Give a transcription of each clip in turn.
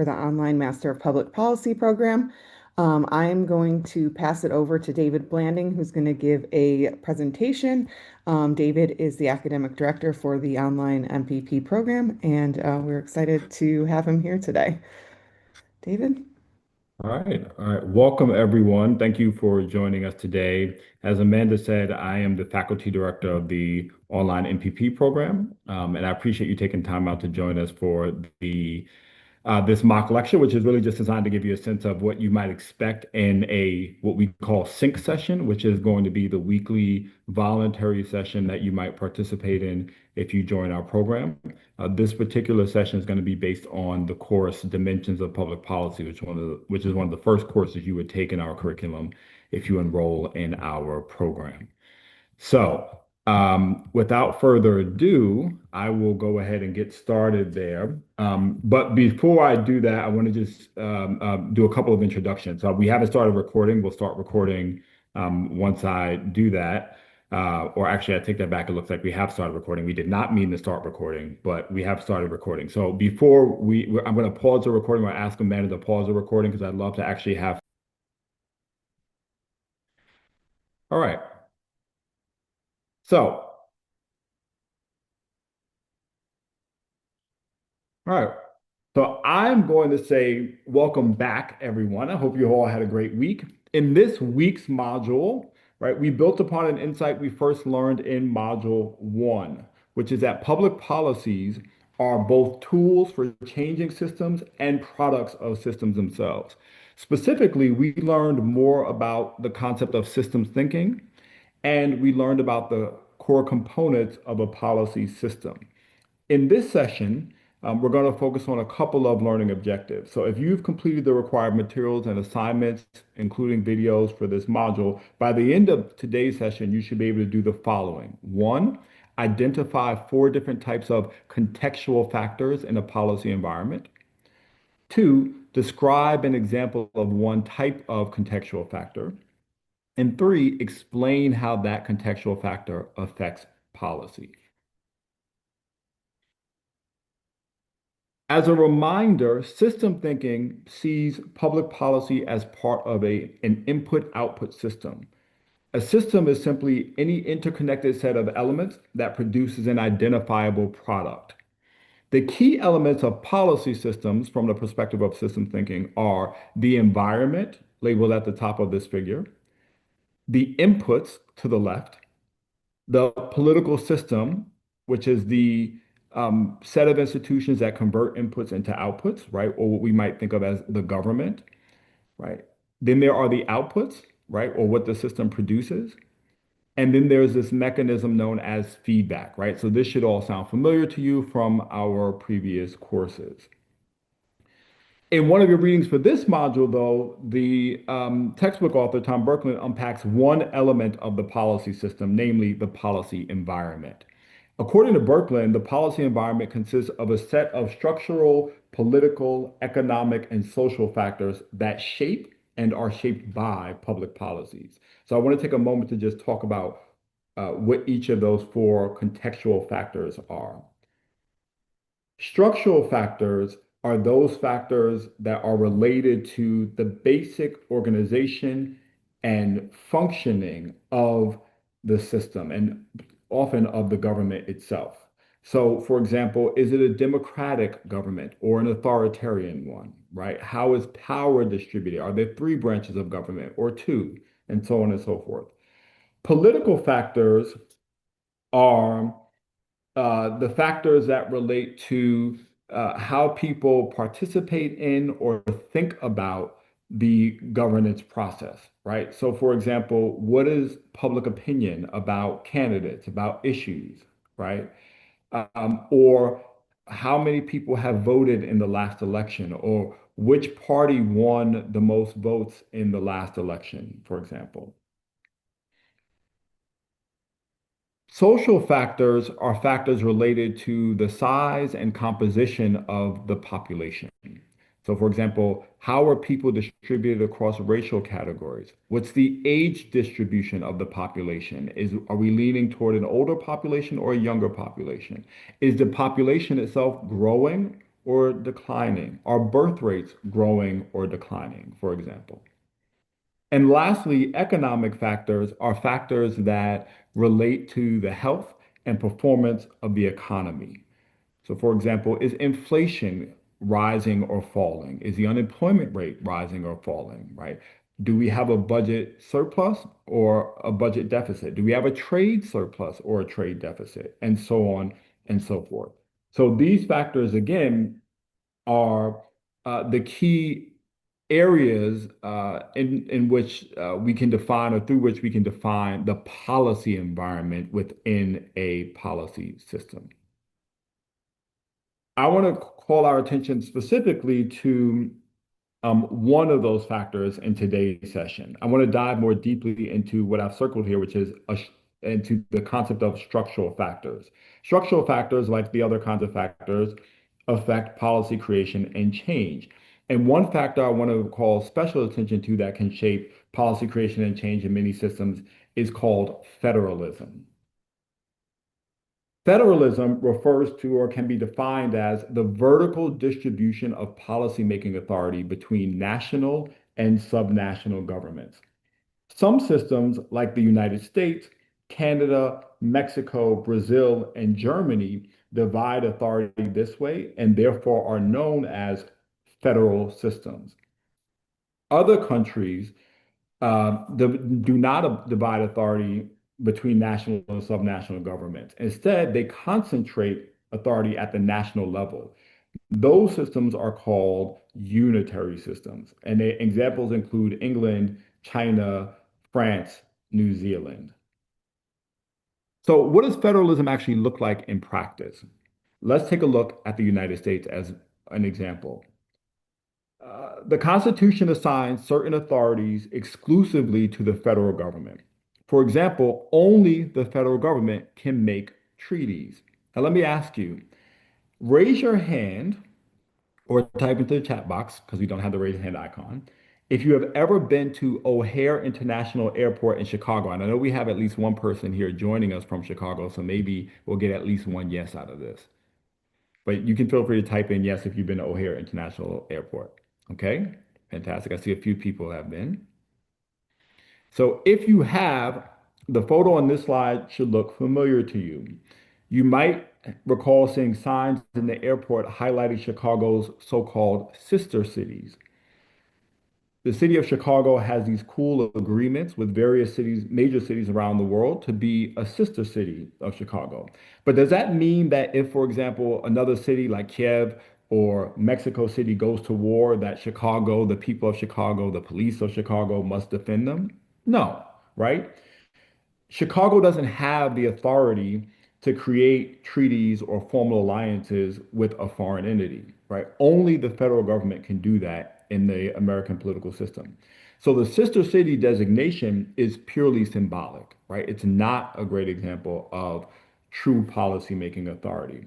for the Online Master of Public Policy program. I'm going to pass it over to David Blanding, who's going to give a presentation. David is the academic director for the online MPP program, and we're excited to have him here today. David? All right. All right. Welcome, everyone. Thank you for joining us today. As Amanda said, I am the faculty director of the online MPP program, and I appreciate you taking time out to join us for the this mock lecture, which is really just designed to give you a sense of what you might expect in a what we call sync session, which is going to be the weekly voluntary session that you might participate in if you join our program. This particular session is going to be based on the course Dimensions of Public Policy, which is one of the first courses you would take in our curriculum if you enroll in our program. So, without further ado, I will go ahead and get started there. But before I do that, I want to just do a couple of introductions. We haven't started recording. We'll start recording once I do that. Or actually, I take that back. It looks like we have started recording. We did not mean to start recording, but we have started recording. So I'm going to pause the recording or ask Amanda to pause the recording because I'd love to actually have. All right. So. All right. So I'm going to say welcome back, everyone. I hope you all had a great week. In this week's module, right, we built upon an insight we first learned in module one, which is that public policies are both tools for changing systems and products of systems themselves. Specifically, we learned more about the concept of systems thinking, and we learned about the core components of a policy system. In this session, we're going to focus on a couple of learning objectives. So if you've completed the required materials and assignments, including videos for this module, by the end of today's session, you should be able to do the following. One, identify 4 different types of contextual factors in a policy environment. Two, describe an example of one type of contextual factor. And three, explain how that contextual factor affects policy. As a reminder, system thinking sees public policy as part of an input-output system. A system is simply any interconnected set of elements that produces an identifiable product. The key elements of policy systems from the perspective of system thinking are the environment, labeled at the top of this figure, the inputs to the left, the political system, which is the set of institutions that convert inputs into outputs, right? Or what we might think of as the government, right? Then there are the outputs, right? Or what the system produces. And then there's this mechanism known as feedback, right? So this should all sound familiar to you from our previous courses. In one of your readings for this module, though, the textbook author, Tom Berkman, unpacks one element of the policy system, namely the policy environment. According to Berkman, the policy environment consists of a set of structural, political, economic, and social factors that shape and are shaped by public policies. So I want to take a moment to just talk about what each of those 4 contextual factors are. Structural factors are those factors that are related to the basic organization and functioning of the system and often of the government itself. So, for example, is it a democratic government or an authoritarian one, right? How is power distributed? Are there 3 branches of government or 2, and so on and so forth? Political factors are the factors that relate to how people participate in or think about the governance process, right? So, for example, what is public opinion about candidates, about issues, right? Or how many people have voted in the last election, or which party won the most votes in the last election, for example. Social factors are factors related to the size and composition of the population. So, for example, how are people distributed across racial categories? What's the age distribution of the population? Are we leaning toward an older population or a younger population? Is the population itself growing or declining? Are birth rates growing or declining, for example? And lastly, economic factors are factors that relate to the health and performance of the economy. So, for example, is inflation rising or falling? Is the unemployment rate rising or falling, right? Do we have a budget surplus or a budget deficit? Do we have a trade surplus or a trade deficit? And so on and so forth. So these factors, again, are the key areas in which we can define or through which we can define the policy environment within a policy system. I want to call our attention specifically to one of those factors in today's session. I want to dive more deeply into what I've circled here, which is into the concept of structural factors. Structural factors, like the other kinds of factors, affect policy creation and change. And one factor I want to call special attention to that can shape policy creation and change in many systems is called federalism. Federalism refers to or can be defined as the vertical distribution of policymaking authority between national and subnational governments. Some systems, like the United States, Canada, Mexico, Brazil, and Germany, divide authority this way and therefore are known as federal systems. Other countries do not divide authority between national and subnational governments. Instead, they concentrate authority at the national level. Those systems are called unitary systems, and examples include England, China, France, New Zealand. So, what does federalism actually look like in practice? Let's take a look at the United States as an example. The Constitution assigns certain authorities exclusively to the federal government. For example, only the federal government can make treaties. Now, let me ask you, raise your hand or type into the chat box because we don't have the raise hand icon. If you have ever been to O'Hare International Airport in Chicago, and I know we have at least one person here joining us from Chicago, so maybe we'll get at least one yes out of this. But you can feel free to type in yes if you've been to O'Hare International Airport. Okay, fantastic. I see a few people have been. So if you have, the photo on this slide should look familiar to you. You might recall seeing signs in the airport highlighting Chicago's so-called sister cities. The city of Chicago has these cool agreements with various cities, major cities around the world to be a sister city of Chicago. But does that mean that if, for example, another city like Kiev or Mexico City goes to war, that Chicago, the people of Chicago, the police of Chicago must defend them? No, right? Chicago doesn't have the authority to create treaties or formal alliances with a foreign entity, right? Only the federal government can do that in the American political system. So the sister city designation is purely symbolic, right? It's not a great example of true policymaking authority.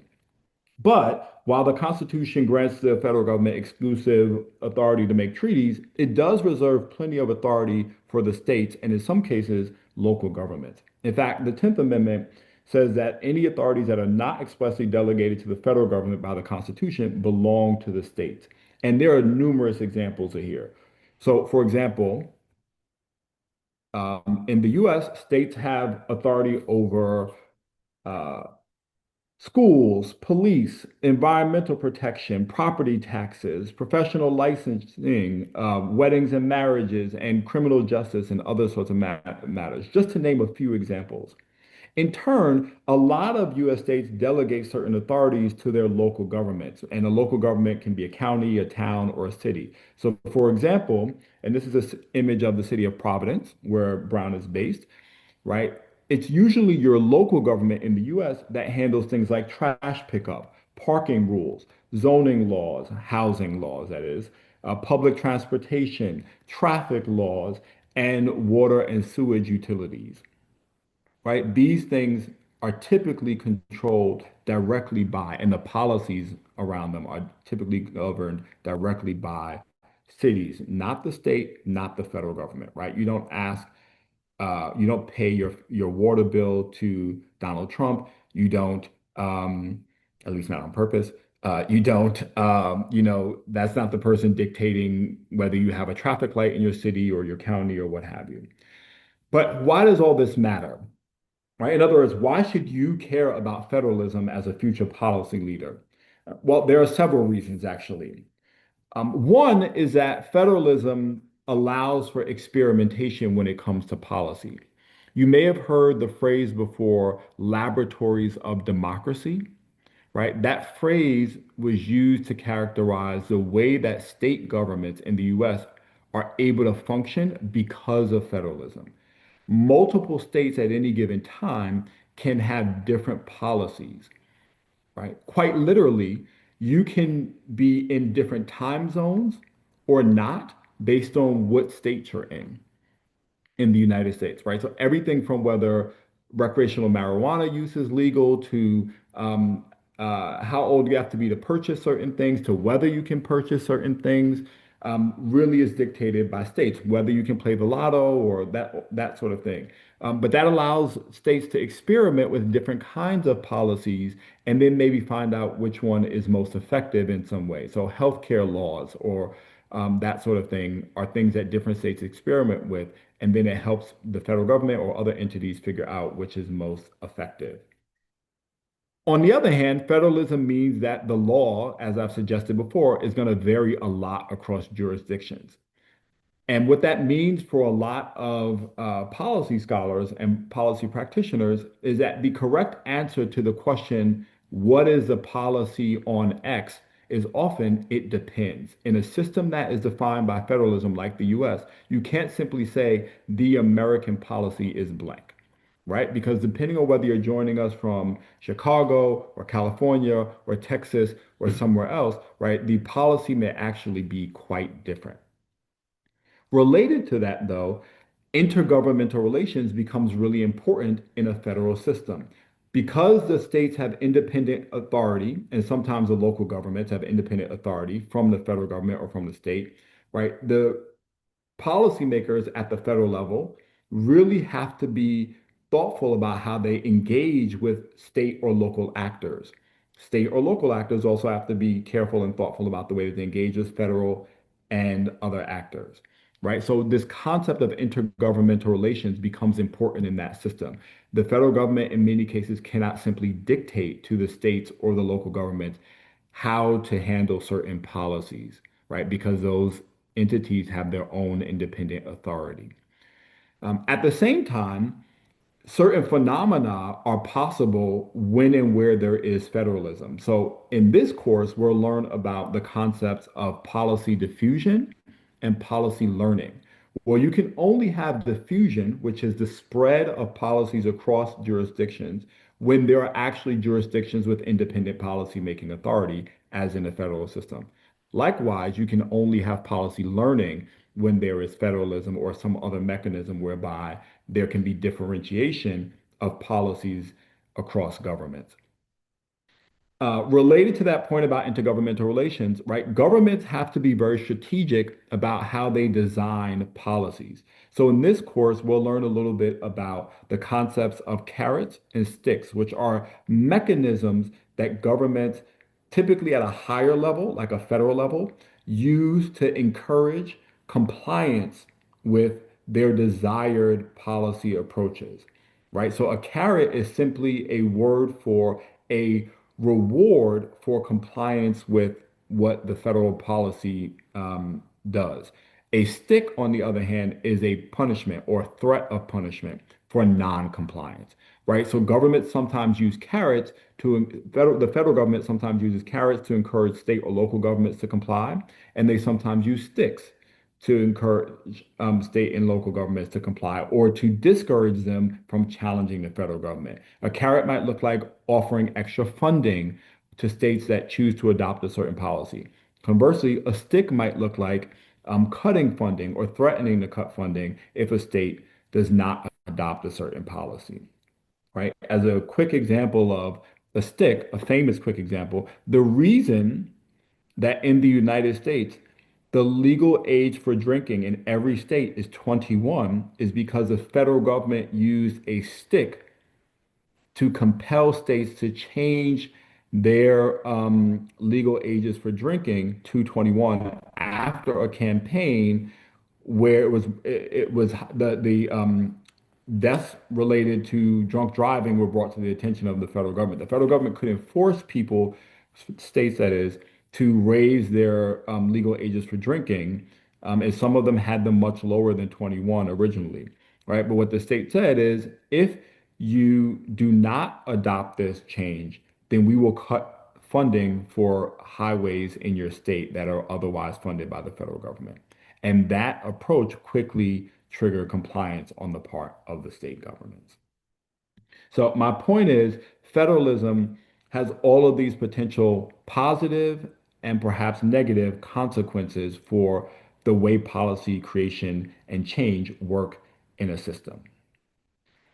But while the Constitution grants the federal government exclusive authority to make treaties, it does reserve plenty of authority for the states and, in some cases, local governments. In fact, the 10th Amendment says that any authorities that are not expressly delegated to the federal government by the Constitution belong to the states. And there are numerous examples here. So, for example, in the US, states have authority over uh, schools, police, environmental protection, property taxes, professional licensing, weddings and marriages, and criminal justice and other sorts of matters, just to name a few examples. In turn, a lot of US states delegate certain authorities to their local governments, and a local government can be a county, a town, or a city. So, for example, and this is an image of the city of Providence, where Brown is based, right? It's usually your local government in the US that handles things like trash pickup, parking rules, zoning laws, housing laws, that is, public transportation, traffic laws, and water and sewage utilities, right? These things are typically controlled directly by, and the policies around them are typically governed directly by cities, not the state, not the federal government, right? You don't pay your water bill to Donald Trump. You don't, at least not on purpose. You don't. That's not the person dictating whether you have a traffic light in your city or your county or what have you. But why does all this matter? Right? In other words, why should you care about federalism as a future policy leader? Well, there are several reasons, actually. One is that federalism allows for experimentation when it comes to policy. You may have heard the phrase before, laboratories of democracy, right? That phrase was used to characterize the way that state governments in the US are able to function because of federalism. Multiple states at any given time can have different policies, right? Quite literally, you can be in different time zones or not based on what state you're in the United States, right? So everything from whether recreational marijuana use is legal to how old you have to be to purchase certain things to whether you can purchase certain things really is dictated by states, whether you can play the lotto or that sort of thing. But that allows states to experiment with different kinds of policies and then maybe find out which one is most effective in some way. So healthcare laws or that sort of thing are things that different states experiment with, and then it helps the federal government or other entities figure out which is most effective. On the other hand, federalism means that the law, as I've suggested before, is going to vary a lot across jurisdictions. And what that means for a lot of policy scholars and policy practitioners is that the correct answer to the question, what is the policy on X, is often it depends. In a system that is defined by federalism like the US, you can't simply say the American policy is blank, right? Because depending on whether you're joining us from Chicago or California or Texas or somewhere else, right, the policy may actually be quite different. Related to that, though, intergovernmental relations becomes really important in a federal system. Because the states have independent authority, and sometimes the local governments have independent authority from the federal government or from the state, right? The policymakers at the federal level really have to be thoughtful about how they engage with state or local actors. State or local actors also have to be careful and thoughtful about the way that they engage with federal and other actors, right? So this concept of intergovernmental relations becomes important in that system. The federal government, in many cases, cannot simply dictate to the states or the local governments how to handle certain policies, right? Because those entities have their own independent authority. At the same time, certain phenomena are possible when and where there is federalism. So in this course, we'll learn about the concepts of policy diffusion and policy learning. Well, you can only have diffusion, which is the spread of policies across jurisdictions, when there are actually jurisdictions with independent policy making authority, as in the federal system. Likewise, you can only have policy learning when there is federalism or some other mechanism whereby there can be differentiation of policies across governments. Related to that point about intergovernmental relations, right? Governments have to be very strategic about how they design policies. So in this course, we'll learn a little bit about the concepts of carrots and sticks, which are mechanisms that governments, typically at a higher level, like a federal level, use to encourage compliance with their desired policy approaches, right? So a carrot is simply a word for a reward for compliance with what the federal policy does. A stick, on the other hand, is a punishment or threat of punishment for non-compliance, right? So governments sometimes use carrots the federal government sometimes uses carrots to encourage state or local governments to comply, and they sometimes use sticks to encourage state and local governments to comply or to discourage them from challenging the federal government. A carrot might look like offering extra funding to states that choose to adopt a certain policy. Conversely, a stick might look like cutting funding or threatening to cut funding if a state does not adopt a certain policy, right? As a quick example of a stick, a famous quick example, the reason that in the United States, the legal age for drinking in every state is 21 is because the federal government used a stick to compel states to change their legal ages for drinking to 21 after a campaign where it was the deaths related to drunk driving were brought to the attention of the federal government. The federal government could enforce people, states that is, to raise their legal ages for drinking, and some of them had them much lower than 21 originally, right? But what the state said is, if you do not adopt this change, then we will cut funding for highways in your state that are otherwise funded by the federal government. And that approach quickly triggered compliance on the part of the state governments. So my point is federalism has all of these potential positive and perhaps negative consequences for the way policy creation and change work in a system.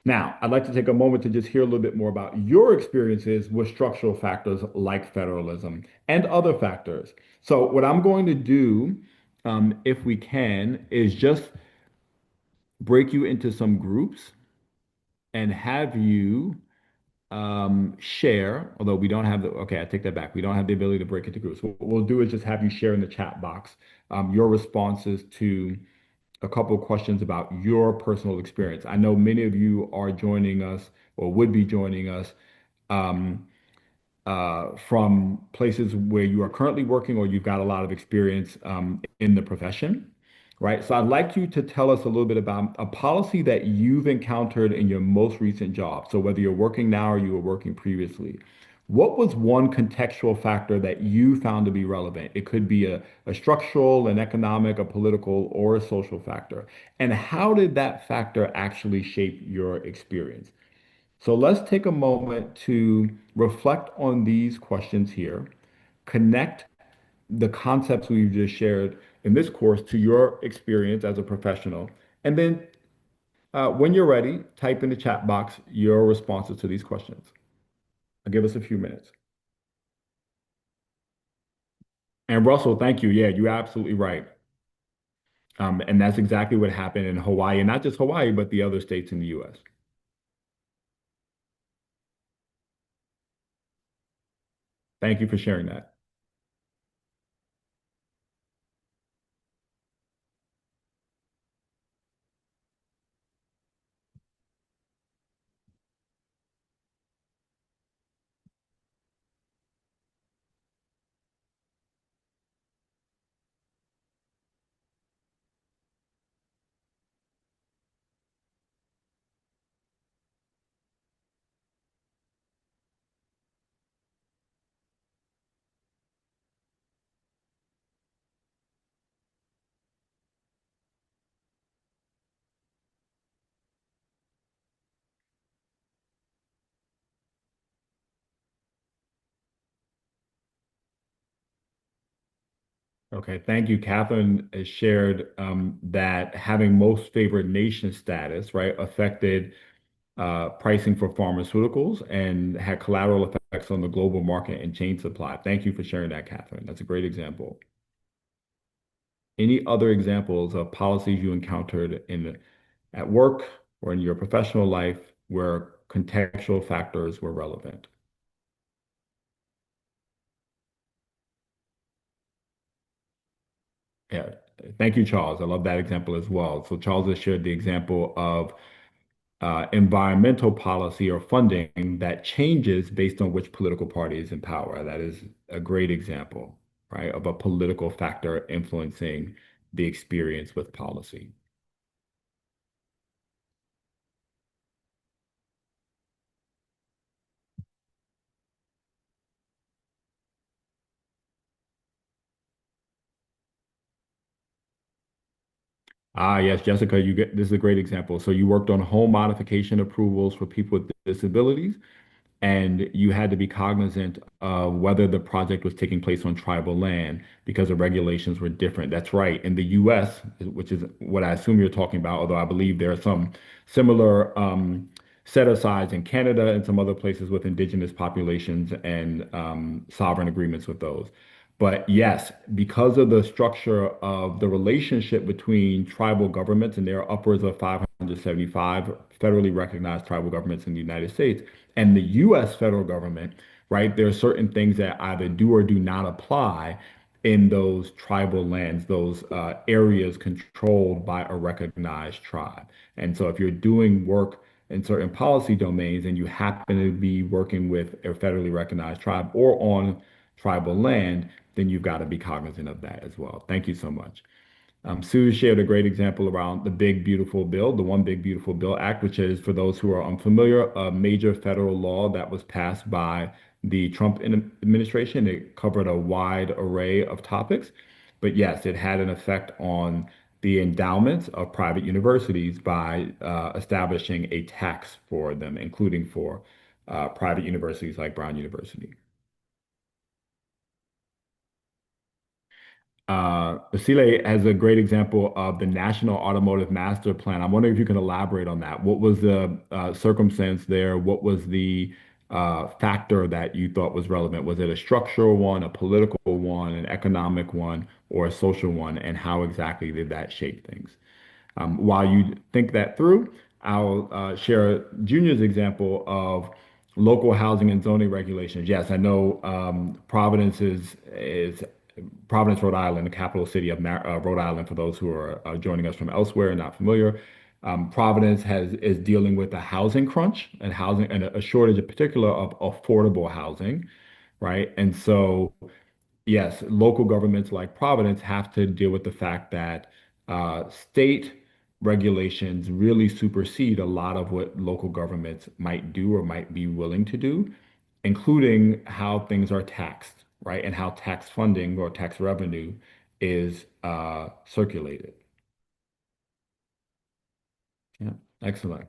Now, I'd like to take a moment to just hear a little bit more about your experiences with structural factors like federalism and other factors. So, what I'm going to do, if we can, is just break you into some groups and have you share, although we don't have the, okay, I take that back. We don't have the ability to break into groups. What we'll do is just have you share in the chat box your responses to a couple of questions about your personal experience. I know many of you are joining us or would be joining us um, from places where you are currently working or you've got a lot of experience in the profession, right? So I'd like you to tell us a little bit about a policy that you've encountered in your most recent job. So whether you're working now or you were working previously, what was one contextual factor that you found to be relevant? It could be a structural, an economic, a political, or a social factor. And how did that factor actually shape your experience? So let's take a moment to reflect on these questions here, connect the concepts we've just shared in this course to your experience as a professional, and then when you're ready, type in the chat box your responses to these questions. I'll give us a few minutes. And Russell, thank you. Yeah, you're absolutely right. And that's exactly what happened in Hawaii, and not just Hawaii, but the other states in the US. Thank you for sharing that. Okay, thank you. Catherine has shared that having most favored nation status, right, affected pricing for pharmaceuticals and had collateral effects on the global market and chain supply. Thank you for sharing that, Catherine. That's a great example. Any other examples of policies you encountered at work or in your professional life where contextual factors were relevant? Yeah, thank you, Charles. I love that example as well. So Charles has shared the example of environmental policy or funding that changes based on which political party is in power. That is a great example, right, of a political factor influencing the experience with policy. Ah, yes, Jessica, you get this is a great example. So you worked on home modification approvals for people with disabilities, and you had to be cognizant of whether the project was taking place on tribal land because the regulations were different. That's right. In the US, which is what I assume you're talking about, although I believe there are some similar set-asides in Canada and some other places with indigenous populations and sovereign agreements with those. But yes, because of the structure of the relationship between tribal governments, and there are upwards of 575 federally recognized tribal governments in the United States, and the US federal government, right? There are certain things that either do or do not apply in those tribal lands, those areas controlled by a recognized tribe. And so if you're doing work in certain policy domains and you happen to be working with a federally recognized tribe or on tribal land, then you've got to be cognizant of that as well. Thank you so much. Sue shared a great example around the Big Beautiful Bill, the One Big Beautiful Bill Act, which is, for those who are unfamiliar, a major federal law that was passed by the Trump administration. It covered a wide array of topics, but yes, it had an effect on the endowments of private universities by establishing a tax for them, including for private universities like Brown University. Basile has a great example of the National Automotive Master Plan. I'm wondering if you can elaborate on that. What was the circumstance there? What was the factor that you thought was relevant? Was it a structural one, a political one, an economic one, or a social one? And how exactly did that shape things? While you think that through, I'll share Junior's example of local housing and zoning regulations. Yes, I know Providence is Providence, Rhode Island, the capital city of Rhode Island, for those who are joining us from elsewhere and not familiar. Providence is dealing with a housing crunch and housing and a shortage in particular of affordable housing, right? And so yes, local governments like Providence have to deal with the fact that state regulations really supersede a lot of what local governments might do or might be willing to do, including how things are taxed, right? And how tax funding or tax revenue is circulated. Yeah, excellent.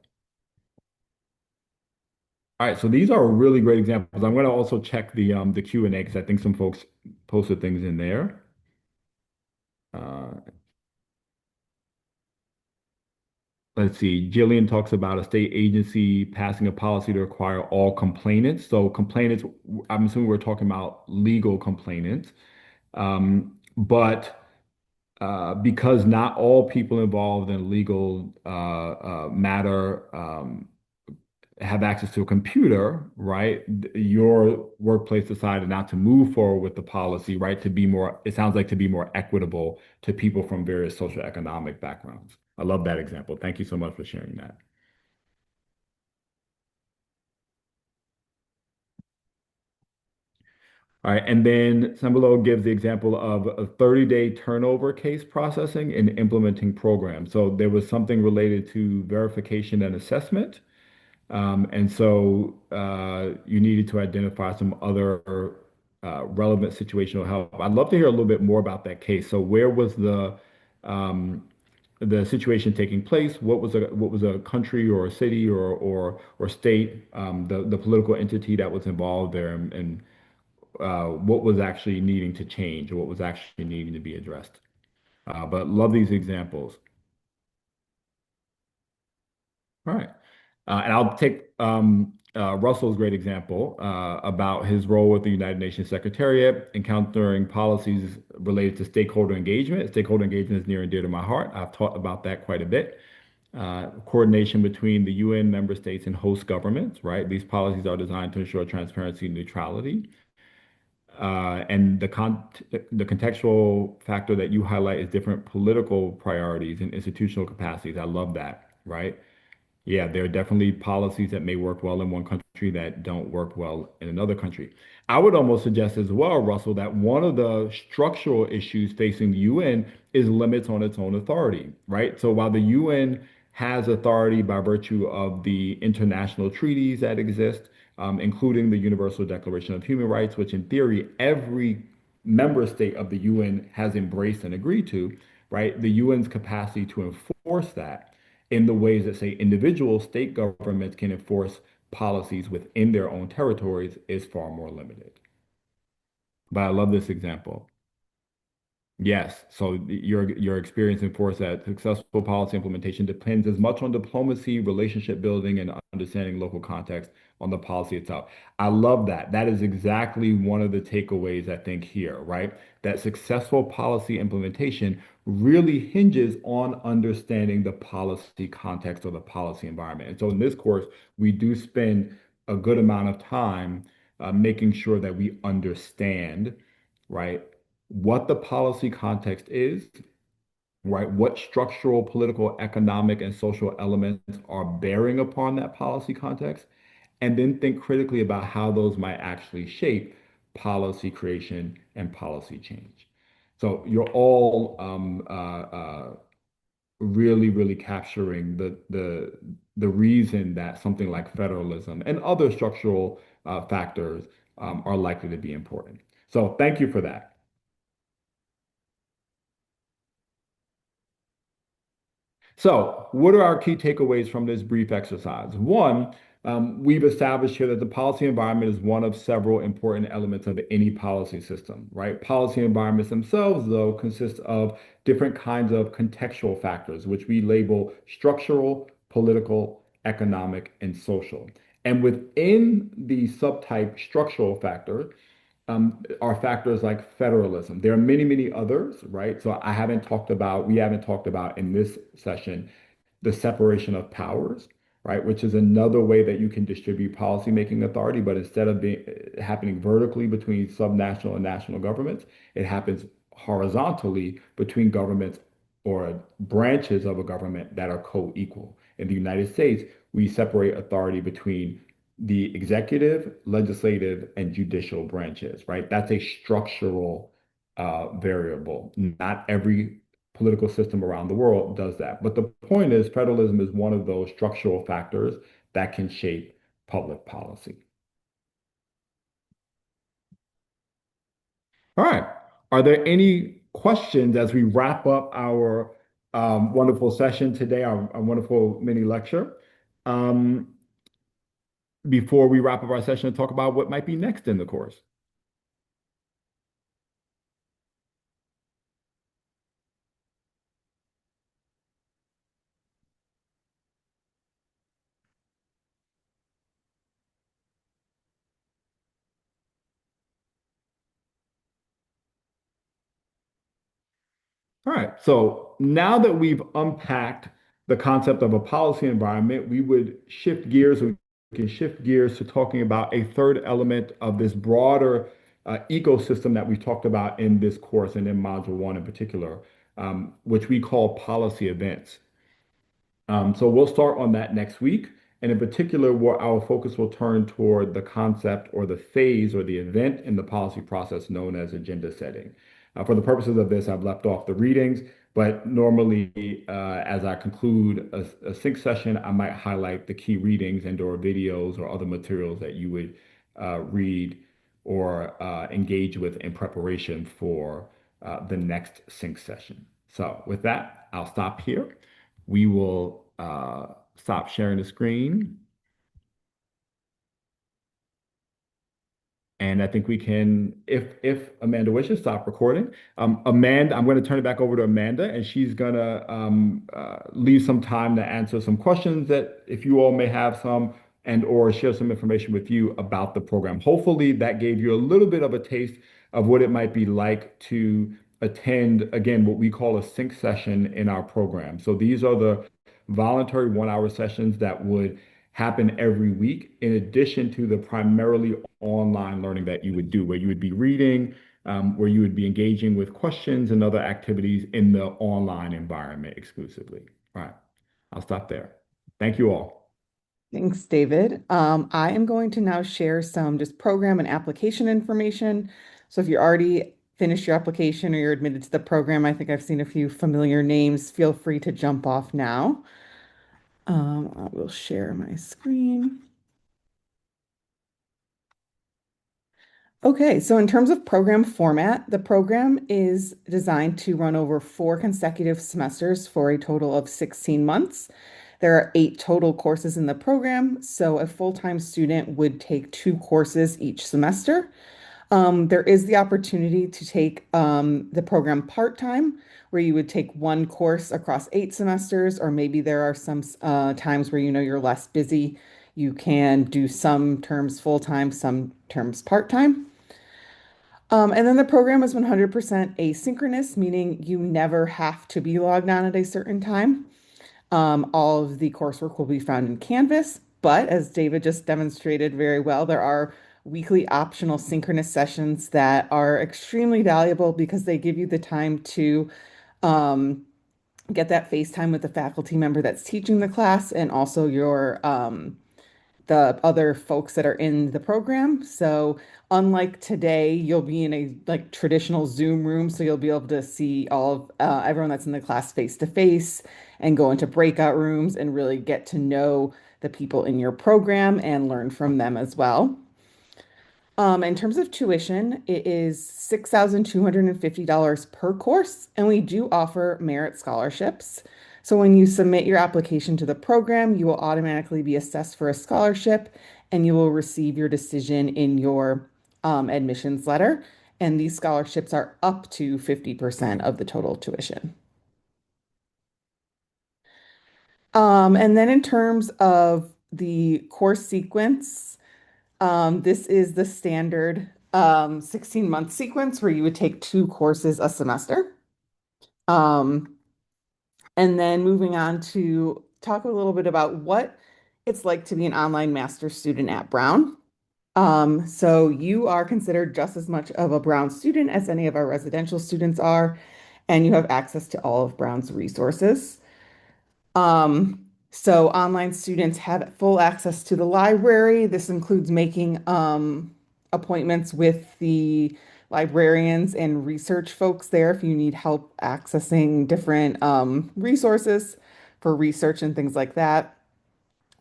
All right, so these are really great examples. I'm going to also check the Q&A because I think some folks posted things in there. Uh, Let's see. Jillian talks about a state agency passing a policy to require all complainants. So complainants, I'm assuming we're talking about legal complainants. But because not all people involved in a legal matter have access to a computer, right? Your workplace decided not to move forward with the policy, right? To be more, it sounds like to be more equitable to people from various social economic backgrounds. I love that example. Thank you so much for sharing that. All right, and then Sembolo gives the example of a 30-day turnover case processing and implementing programs. So there was something related to verification and assessment. And so you needed to identify some other relevant situational help. I'd love to hear a little bit more about that case. So where was um, the situation taking place? What was a country or a city or state, the political entity that was involved there, and what was actually needing to change or what was actually needing to be addressed. But love these examples. All right. And I'll take Russell's great example about his role with the United Nations Secretariat, encountering policies related to stakeholder engagement. Stakeholder engagement is near and dear to my heart. I've taught about that quite a bit. Coordination between the UN member states and host governments, right? These policies are designed to ensure transparency and neutrality. And the contextual factor that you highlight is different political priorities and institutional capacities. I love that, right? Yeah, there are definitely policies that may work well in one country that don't work well in another country. I would almost suggest as well, Russell, that one of the structural issues facing the UN is limits on its own authority, right? So while the UN has authority by virtue of the international treaties that exist, including the Universal Declaration of Human Rights, which in theory every member state of the UN has embraced and agreed to, right? The UN's capacity to enforce that in the ways that, say, individual state governments can enforce policies within their own territories is far more limited. But I love this example. Yes, so your experience enforced that successful policy implementation depends as much on diplomacy, relationship building, and understanding local context on the policy itself. I love that. That is exactly one of the takeaways I think here, right? That successful policy implementation really hinges on understanding the policy context or the policy environment. And so in this course, we do spend a good amount of time making sure that we understand, right, what the policy context is, right, what structural, political, economic, and social elements are bearing upon that policy context, and then think critically about how those might actually shape policy creation and policy change. So you're all really, really capturing the reason that something like federalism and other structural factors are likely to be important. So thank you for that. So, what are our key takeaways from this brief exercise? One, we've established here that the policy environment is one of several important elements of any policy system, right? Policy environments themselves, though, consist of different kinds of contextual factors, which we label structural, political, economic, and social. And within the subtype structural factor, are factors like federalism. There are many, many others, right? So we haven't talked about in this session the separation of powers, right? Which is another way that you can distribute policymaking authority, but instead of being happening vertically between subnational and national governments, it happens horizontally between governments or branches of a government that are co-equal. In the United States, we separate authority between the executive, legislative, and judicial branches, right? That's a structural variable. Not every political system around the world does that. But the point is, federalism is one of those structural factors that can shape public policy. All right. Are there any questions as we wrap up our wonderful session today, our wonderful mini lecture? Um, Before we wrap up our session and talk about what might be next in the course. All right. So now that we've unpacked the concept of a policy environment, we would shift gears. We can shift gears to talking about a third element of this broader ecosystem that we've talked about in this course and in Module 1 in particular, which we call policy events. So we'll start on that next week. And in particular, where our focus will turn toward the concept or the phase or the event in the policy process known as agenda setting. For the purposes of this, I've left off the readings, but normally, as I conclude a sync session, I might highlight the key readings and or videos or other materials that you would read or engage with in preparation for the next sync session. So with that, I'll stop here. We will stop sharing the screen. And I think we can, if Amanda wishes, stop recording. Amanda, I'm going to turn it back over to Amanda, and she's going to leave some time to answer some questions that if you all may have some, and or share some information with you about the program. Hopefully, that gave you a little bit of a taste of what it might be like to attend, again, what we call a sync session in our program. So these are the voluntary 1 hour sessions that would happen every week, in addition to the primarily online learning that you would do, where you would be reading, where you would be engaging with questions and other activities in the online environment exclusively. All right, I'll stop there. Thank you all. Thanks, David. I am going to now share some just program and application information. So if you're already finished your application or you're admitted to the program, I think I've seen a few familiar names. Feel free to jump off now. I will share my screen. Okay, so in terms of program format, the program is designed to run over 4 consecutive semesters for a total of 16 months. There are 8 total courses in the program, so a full-time student would take 2 courses each semester. There is the opportunity to take the program part-time, where you would take 1 course across 8 semesters, or maybe there are some times where you know you're less busy. You can do some terms full-time, some terms part-time. And then the program is 100% asynchronous, meaning you never have to be logged on at a certain time. All of the coursework will be found in Canvas, but as David just demonstrated very well, there are weekly optional synchronous sessions that are extremely valuable because they give you the time to um, get that face time with the faculty member that's teaching the class and also your the other folks that are in the program. So unlike today, you'll be in a like traditional Zoom room, so you'll be able to see all of everyone that's in the class face to face and go into breakout rooms and really get to know the people in your program and learn from them as well. In terms of tuition, it is $6,250 per course, and we do offer merit scholarships. So when you submit your application to the program, you will automatically be assessed for a scholarship, and you will receive your decision in your admissions letter. And these scholarships are up to 50% of the total tuition. And then in terms of the course sequence, this is the standard 16-month sequence where you would take two courses a semester. Um, and then moving on to talk a little bit about what it's like to be an online master's student at Brown. So you are considered just as much of a Brown student as any of our residential students are, and you have access to all of Brown's resources. So online students have full access to the library. This includes making appointments with the librarians and research folks there if you need help accessing different resources for research and things like that.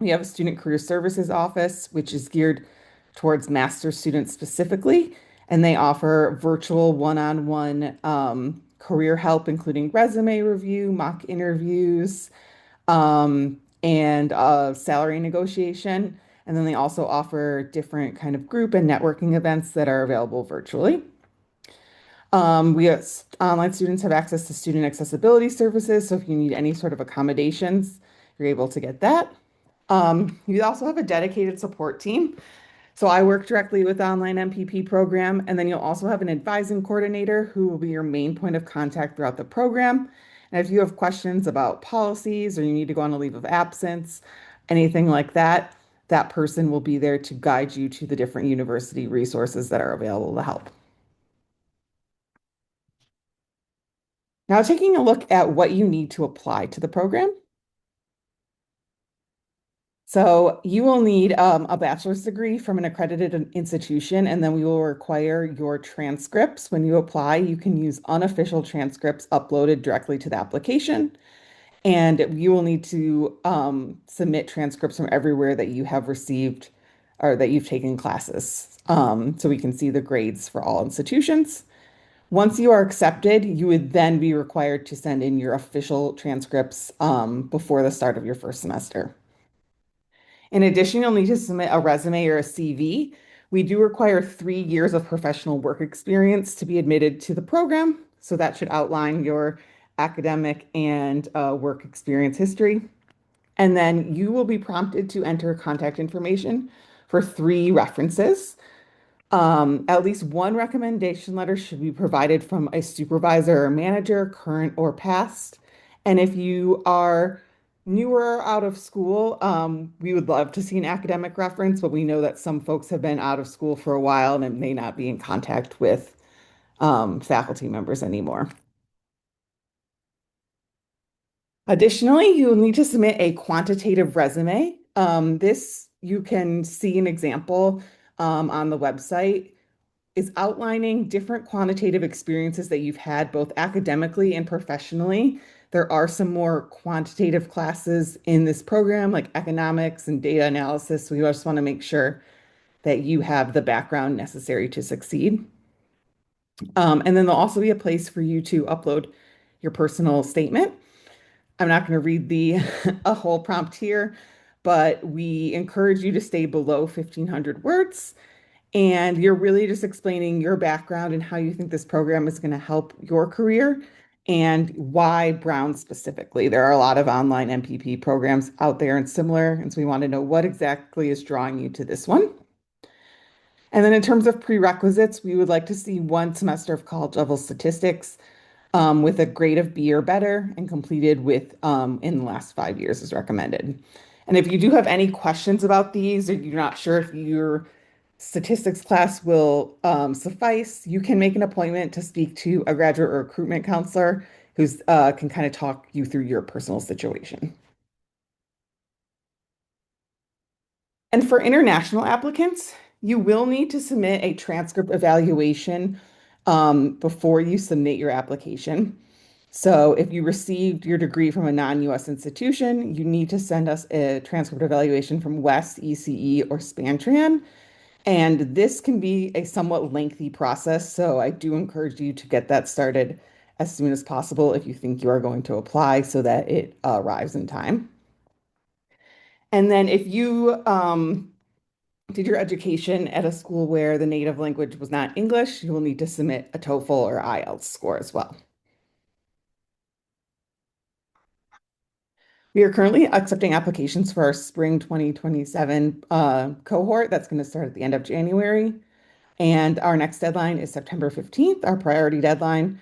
We have a student career services office, which is geared towards master's students specifically, and they offer virtual one-on-one career help, including resume review, mock interviews, and salary negotiation. And then they also offer different kind of group and networking events that are available virtually. We have, online students have access to student accessibility services. So if you need any sort of accommodations, you're able to get that. You also have a dedicated support team. So I work directly with the online MPP program, and then you'll also have an advising coordinator who will be your main point of contact throughout the program. And if you have questions about policies or you need to go on a leave of absence, anything like that, that person will be there to guide you to the different university resources that are available to help. Now, taking a look at what you need to apply to the program. So you will need a bachelor's degree from an accredited institution, and then we will require your transcripts. When you apply, you can use unofficial transcripts uploaded directly to the application, and you will need to submit transcripts from everywhere that you have received or that you've taken classes, so we can see the grades for all institutions. Once you are accepted, you would then be required to send in your official transcripts before the start of your first semester. In addition, you'll need to submit a resume or a CV. We do require 3 years of professional work experience to be admitted to the program. So that should outline your academic and work experience history. And then you will be prompted to enter contact information for 3 references. At least one recommendation letter should be provided from a supervisor or manager, current or past. And if you are newer out of school, we would love to see an academic reference, but we know that some folks have been out of school for a while and may not be in contact with faculty members anymore. Additionally, you will need to submit a quantitative resume. This you can see an example on the website is outlining different quantitative experiences that you've had both academically and professionally. There are some more quantitative classes in this program, like economics and data analysis. So we just want to make sure that you have the background necessary to succeed. And then there'll also be a place for you to upload your personal statement. I'm not going to read the a whole prompt here, but we encourage you to stay below 1,500 words. And you're really just explaining your background and how you think this program is going to help your career and why Brown specifically. There are a lot of online MPP programs out there and similar. And so we want to know what exactly is drawing you to this one. And then in terms of prerequisites, we would like to see 1 semester of college level statistics with a grade of B or better and completed with in the last 5 years is recommended. And if you do have any questions about these or you're not sure if you're statistics class will suffice. You can make an appointment to speak to a graduate recruitment counselor who's can kind of talk you through your personal situation. And for international applicants, you will need to submit a transcript evaluation before you submit your application. So if you received your degree from a non-US institution, you need to send us a transcript evaluation from West, ECE, or Spantran. And this can be a somewhat lengthy process, so I do encourage you to get that started as soon as possible if you think you are going to apply so that it arrives in time. And then if you did your education at a school where the native language was not English, you will need to submit a TOEFL or IELTS score as well. We are currently accepting applications for our spring 2027 cohort that's going to start at the end of January. And our next deadline is September 15th, our priority deadline.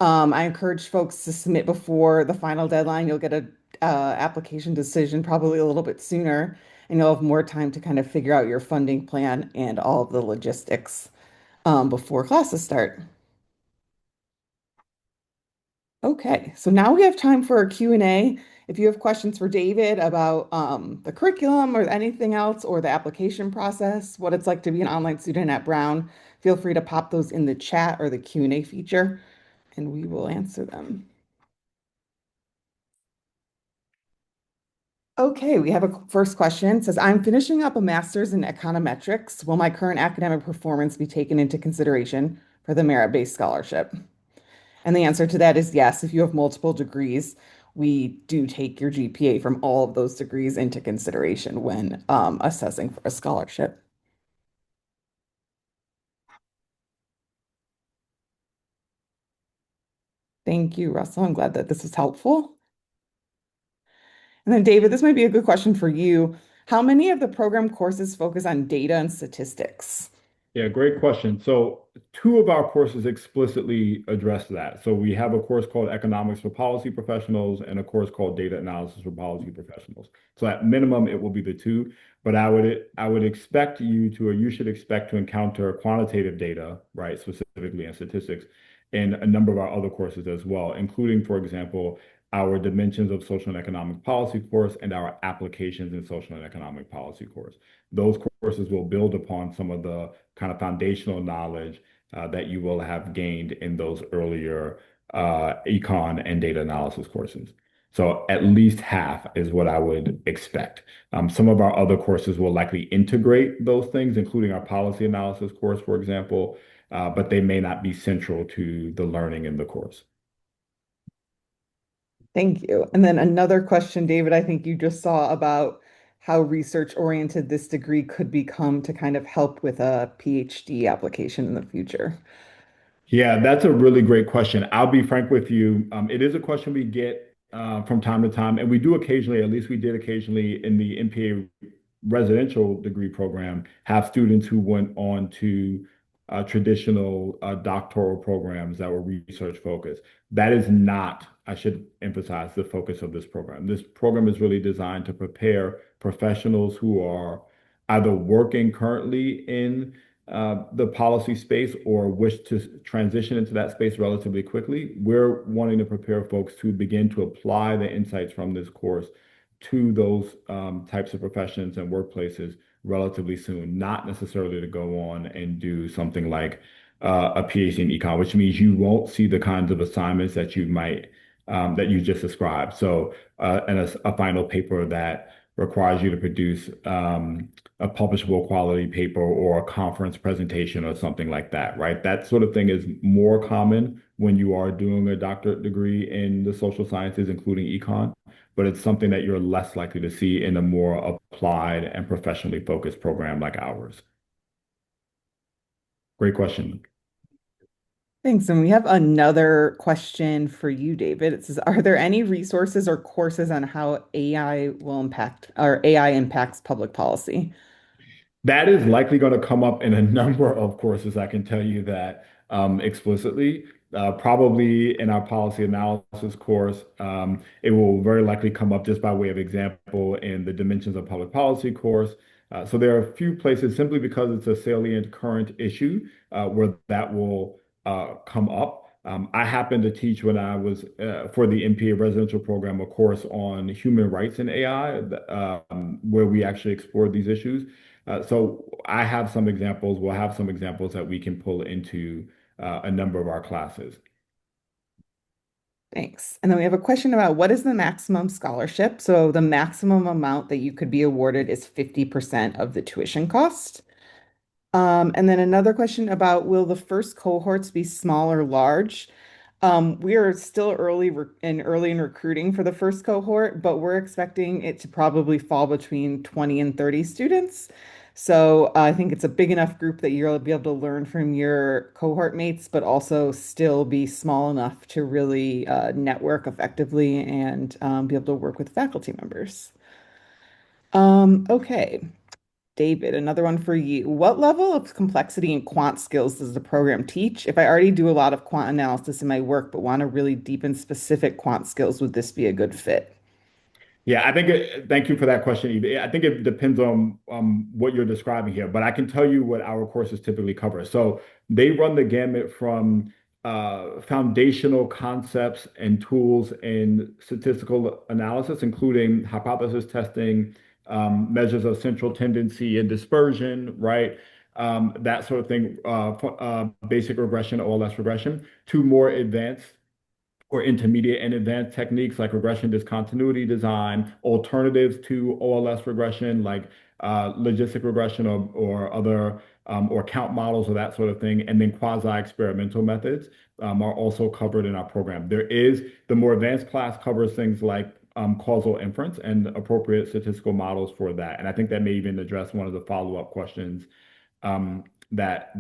I encourage folks to submit before the final deadline. You'll get a application decision probably a little bit sooner, and you'll have more time to kind of figure out your funding plan and all of the logistics before classes start. Okay, so now we have time for a Q&A. If you have questions for David about the curriculum or anything else or the application process, what it's like to be an online student at Brown, feel free to pop those in the chat or the Q&A feature, and we will answer them. Okay, we have a first question. It says, I'm finishing up a master's in econometrics. Will my current academic performance be taken into consideration for the merit-based scholarship? And the answer to that is yes. If you have multiple degrees, we do take your GPA from all of those degrees into consideration when assessing for a scholarship. Thank you, Russell. I'm glad that this was helpful. And then, David, this might be a good question for you. How many of the program courses focus on data and statistics? Yeah, great question. So, two of our courses explicitly address that. So, we have a course called Economics for Policy Professionals and a course called Data Analysis for Policy Professionals. So, at minimum, it will be the two. But I would expect you to, or you should expect to encounter quantitative data, right, specifically in statistics, in a number of our other courses as well, including, for example, our Dimensions of Social and Economic Policy course and our Applications in Social and Economic Policy course. Those courses will build upon some of the kind of foundational knowledge that you will have gained in those earlier econ and data analysis courses. So at least half is what I would expect. Some of our other courses will likely integrate those things, including our policy analysis course, for example, but they may not be central to the learning in the course. Thank you. And then another question, David, I think you just saw about how research-oriented this degree could become to kind of help with a PhD application in the future. Yeah, that's a really great question. I'll be frank with you. It is a question we get from time to time, and we do occasionally, at least we did occasionally in the MPA residential degree program, have students who went on to traditional doctoral programs that were research focused. That is not, I should emphasize, the focus of this program. This program is really designed to prepare professionals who are either working currently in the policy space or wish to transition into that space relatively quickly. We're wanting to prepare folks to begin to apply the insights from this course to those types of professions and workplaces relatively soon, not necessarily to go on and do something like a PhD in econ, which means you won't see the kinds of assignments that you might that you just described. So, and a final paper that requires you to produce a publishable quality paper or a conference presentation or something like that, right? That sort of thing is more common when you are doing a doctorate degree in the social sciences, including econ, but it's something that you're less likely to see in a more applied and professionally focused program like ours. Great question. Thanks. And we have another question for you, David. It says, are there any resources or courses on how AI will impact or AI impacts public policy? That is likely going to come up in a number of courses. I can tell you that explicitly. probably in our policy analysis course. It will very likely come up just by way of example in the Dimensions of Public Policy course. So there are a few places simply because it's a salient current issue where that will come up. I happened to teach when I was for the MPA residential program a course on human rights and AI, where we actually explored these issues. So I have some examples. We'll have some examples that we can pull into a number of our classes. Thanks. And then we have a question about what is the maximum scholarship? So the maximum amount that you could be awarded is 50% of the tuition cost. And then another question about will the first cohorts be small or large? We are still early in recruiting for the first cohort, but we're expecting it to probably fall between 20 and 30 students. So I think it's a big enough group that you'll be able to learn from your cohort mates, but also still be small enough to really network effectively and be able to work with faculty members. Okay. David, another one for you. What level of complexity and quant skills does the program teach? If I already do a lot of quant analysis in my work, but want to really deepen specific quant skills, would this be a good fit? Yeah, thank you for that question, Eva. I think it depends on what you're describing here, but I can tell you what our courses typically cover. So they run the gamut from foundational concepts and tools in statistical analysis, including hypothesis testing, measures of central tendency and dispersion, right? That sort of thing, basic regression, OLS regression, to more advanced or intermediate and advanced techniques like regression discontinuity design, alternatives to OLS regression like logistic regression or other or count models or that sort of thing, and then quasi-experimental methods are also covered in our program. The more advanced class covers things like causal inference and appropriate statistical models for that. And I think that may even address one of the follow-up questions that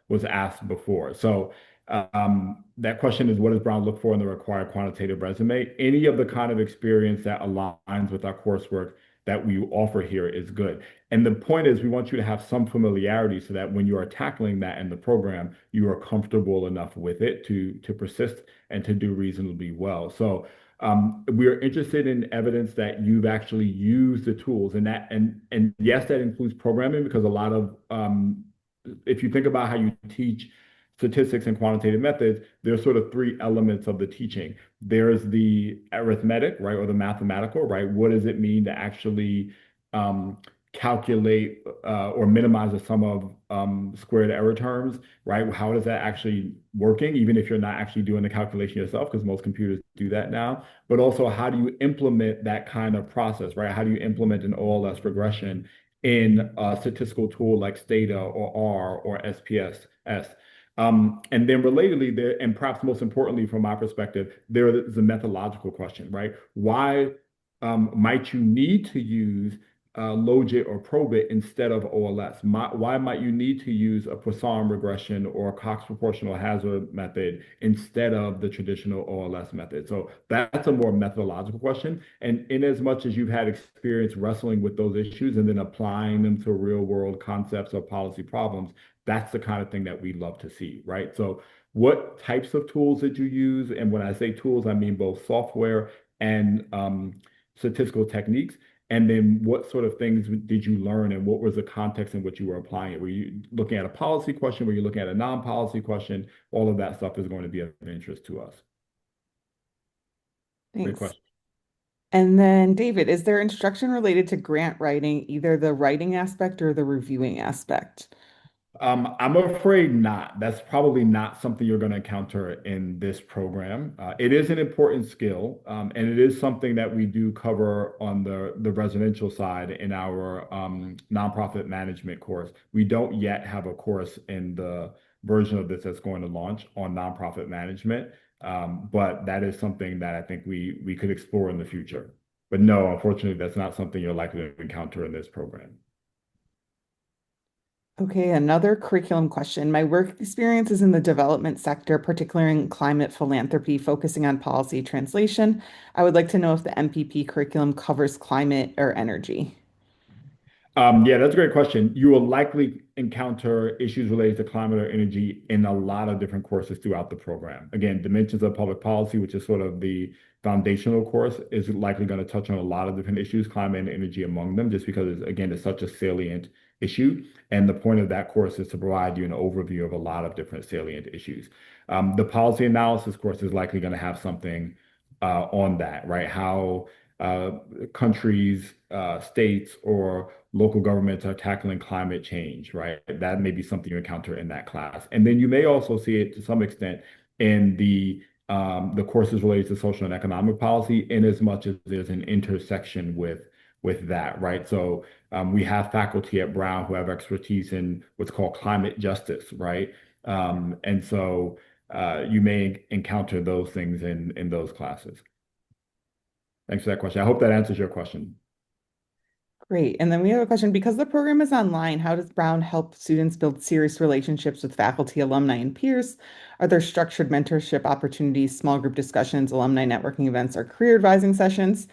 was asked before. So that question is, what does Brown look for in the required quantitative resume? Any of the kind of experience that aligns with our coursework that we offer here is good. And the point is, we want you to have some familiarity so that when you are tackling that in the program, you are comfortable enough with it to persist and to do reasonably well. So we are interested in evidence that you've actually used the tools, and yes, that includes programming because a lot of if you think about how you teach statistics and quantitative methods, there's sort of three elements of the teaching. There's the arithmetic, right, or the mathematical, right? What does it mean to actually calculate or minimize the sum of squared error terms, right? How is that actually working, even if you're not actually doing the calculation yourself, because most computers do that now. But also, how do you implement that kind of process, right? How do you implement an OLS regression in a statistical tool like Stata or R or SPSS? And then relatedly, there, and perhaps most importantly from my perspective, there is a methodological question, right? Why might you need to use logit or probit instead of OLS? Why might you need to use a Poisson regression or a Cox proportional hazard method instead of the traditional OLS method? So that's a more methodological question. And in as much as you've had experience wrestling with those issues and then applying them to real world concepts or policy problems, that's the kind of thing that we love to see, right? So what types of tools did you use? And when I say tools, I mean both software and statistical techniques. And then what sort of things did you learn and what was the context in which you were applying it? Were you looking at a policy question? Were you looking at a non-policy question? All of that stuff is going to be of interest to us. Great Thanks. question. And then, David, is there instruction related to grant writing, either the writing aspect or the reviewing aspect? I'm afraid not. That's probably not something you're going to encounter in this program. It is an important skill, and it is something that we do cover on the residential side in our nonprofit management course. We don't yet have a course in the version of this that's going to launch on nonprofit management, but that is something that I think we could explore in the future. But no, unfortunately, that's not something you're likely to encounter in this program. Okay, another curriculum question. My work experience is in the development sector, particularly in climate philanthropy, focusing on policy translation. I would like to know if the MPP curriculum covers climate or energy. Yeah, that's a great question. You will likely encounter issues related to climate or energy in a lot of different courses throughout the program. Again, Dimensions of Public Policy, which is sort of the foundational course, is likely going to touch on a lot of different issues, climate and energy among them, just because, again, it's such a salient issue. And the point of that course is to provide you an overview of a lot of different salient issues. The policy analysis course is likely going to have something on that, right? How uh, countries, states, or local governments are tackling climate change, right? That may be something you encounter in that class. And then you may also see it to some extent in the courses related to social and economic policy, in as much as there's an intersection with that, right? So we have faculty at Brown who have expertise in what's called climate justice, right? And so you may encounter those things in those classes. Thanks for that question. I hope that answers your question. Great. And then we have a question. Because the program is online, how does Brown help students build serious relationships with faculty, alumni, and peers? Are there structured mentorship opportunities, small group discussions, alumni networking events, or career advising sessions?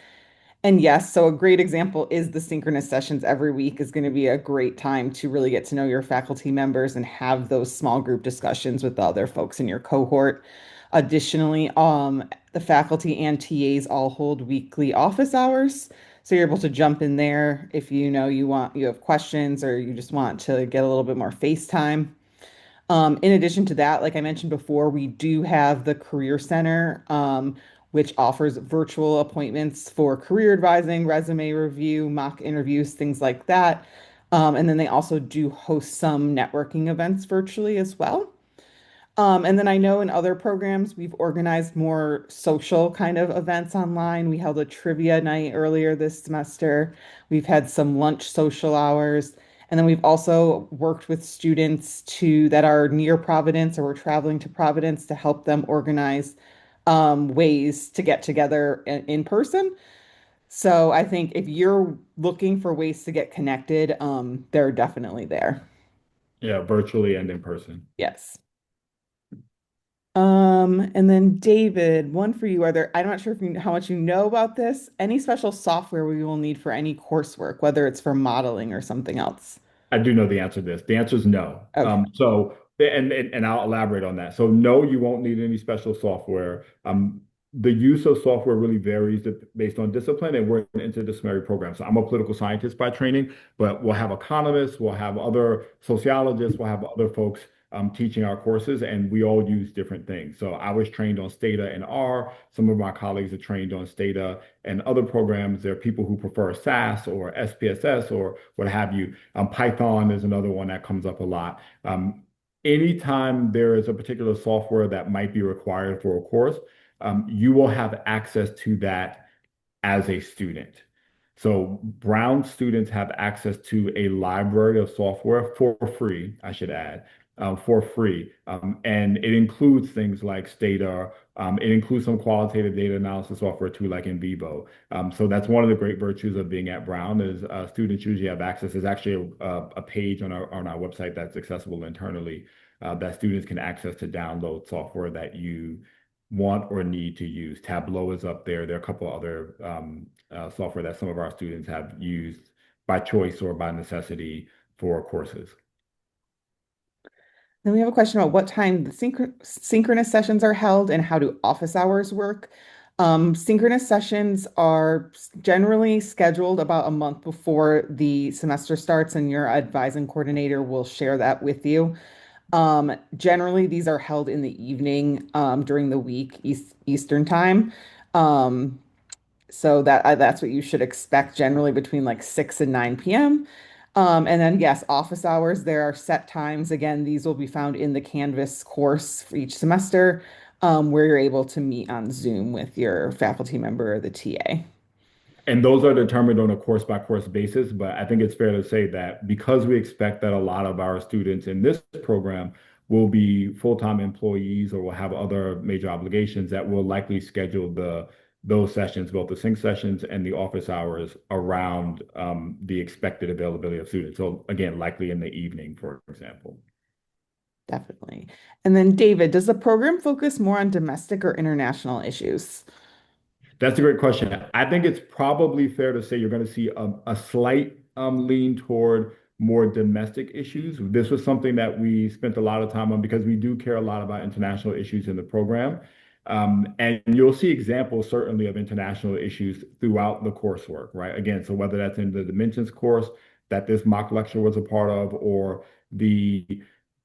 And yes, so a great example is the synchronous sessions every week is going to be a great time to really get to know your faculty members and have those small group discussions with the other folks in your cohort. Additionally, the faculty and TAs all hold weekly office hours. So you're able to jump in there if you have questions or you just want to get a little bit more face time. In addition to that, like I mentioned before, we do have the Career Center, which offers virtual appointments for career advising, resume review, mock interviews, things like that. And then they also do host some networking events virtually as well. And then I know in other programs, we've organized more social kind of events online. We held a trivia night earlier this semester. We've had some lunch social hours. And then we've also worked with students that are near Providence or we're traveling to Providence to help them organize ways to get together in person. So I think if you're looking for ways to get connected, they're definitely there. Yeah, virtually and in person. Yes. And then David, one for you. I'm not sure how much you know about this. Any special software we will need for any coursework, whether it's for modeling or something else? I do know the answer to this. The answer is no. Okay. And I'll elaborate on that. So no, you won't need any special software. The use of software really varies based on discipline, and we're an interdisciplinary program. So I'm a political scientist by training, but we'll have economists, we'll have other sociologists, we'll have other folks teaching our courses, and we all use different things. So I was trained on Stata and R. Some of my colleagues are trained on Stata and other programs. There are people who prefer SAS or SPSS or what have you. Python is another one that comes up a lot. Anytime there is a particular software that might be required for a course, you will have access to that as a student. So Brown students have access to a library of software for free, I should add, for free. And it includes things like Stata. It includes some qualitative data analysis software too, like in Vivo. So that's one of the great virtues of being at Brown is students usually have access. There's actually a page on our website that's accessible internally that students can access to download software that you want or need to use. Tableau is up there. There are a couple other software that some of our students have used by choice or by necessity for courses. Then we have a question about what time the synchronous sessions are held and how do office hours work. Synchronous sessions are generally scheduled about a month before the semester starts, and your advising coordinator will share that with you. Generally, these are held in the evening during the week, Eastern time. Um, so that's what you should expect generally between like 6 and 9 p.m. And then yes, office hours, there are set times. Again, these will be found in the Canvas course for each semester, where you're able to meet on Zoom with your faculty member or the TA. And those are determined on a course by course basis. But I think it's fair to say that because we expect that a lot of our students in this program will be full-time employees or will have other major obligations, that will likely schedule those sessions, both the sync sessions and the office hours, around the expected availability of students. So again, likely in the evening, for example. Definitely. And then David, does the program focus more on domestic or international issues? That's a great question. I think it's probably fair to say you're going to see a slight lean toward more domestic issues. This was something that we spent a lot of time on because we do care a lot about international issues in the program. And you'll see examples certainly of international issues throughout the coursework, right? Again, so whether that's in the Dimensions course that this mock lecture was a part of, the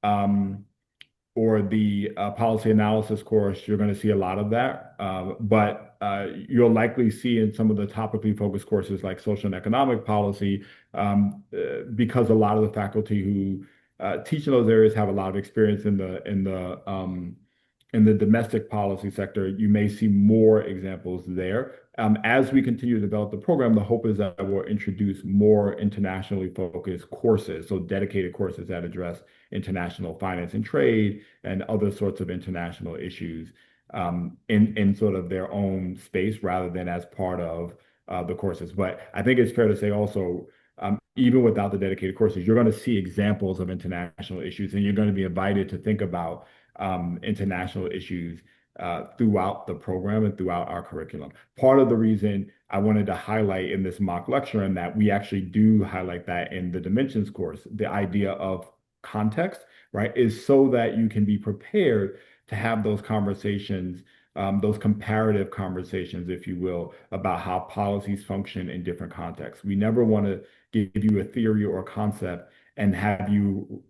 um, policy analysis course, you're going to see a lot of that. But you'll likely see in some of the topically focused courses like social and economic policy, because a lot of the faculty who teach in those areas have a lot of experience in the domestic policy sector, you may see more examples there. As we continue to develop the program, the hope is that we'll introduce more internationally focused courses, so dedicated courses that address international finance and trade and other sorts of international issues in sort of their own space rather than as part of the courses. But I think it's fair to say also, even without the dedicated courses, you're going to see examples of international issues, and you're going to be invited to think about international issues throughout the program and throughout our curriculum. Part of the reason I wanted to highlight in this mock lecture, and that we actually do highlight that in the Dimensions course, the idea of context, right, is so that you can be prepared to have those conversations, those comparative conversations, if you will, about how policies function in different contexts. We never want to give you a theory or a concept and have you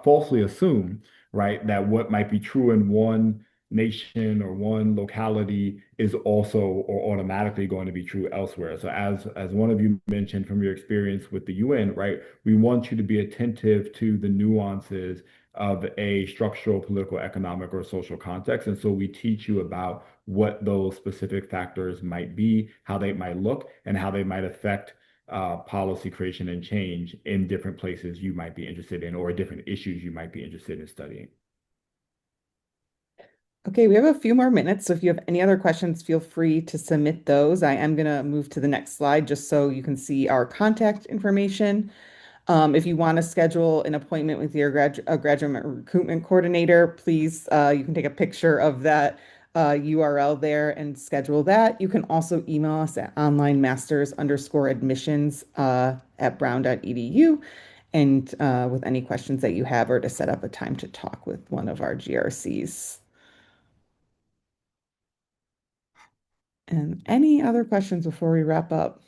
falsely assume, right, that what might be true in one nation or one locality is also or automatically going to be true elsewhere. So as one of you mentioned from your experience with the UN, right, we want you to be attentive to the nuances of a structural, political, economic, or social context. And so we teach you about what those specific factors might be, how they might look, and how they might affect policy creation and change in different places you might be interested in or different issues you might be interested in studying. Okay, we have a few more minutes, so if you have any other questions, feel free to submit those. I am going to move to the next slide just so you can see our contact information. If you want to schedule an appointment with your graduate recruitment coordinator, please, you can take a picture of that URL there and schedule that. You can also email us at onlinemasters_admissions at brown.edu and with any questions that you have or to set up a time to talk with one of our GRCs. And any other questions before we wrap up?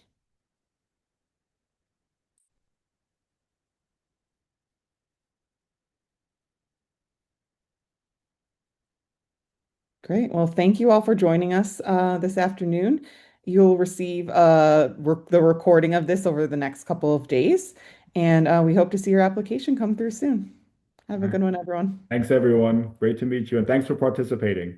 Great. Well, thank you all for joining us this afternoon. You'll receive the recording of this over the next couple of days, and we hope to see your application come through soon. Have All a right. good one, everyone. Thanks, everyone. Great to meet you, and thanks for participating.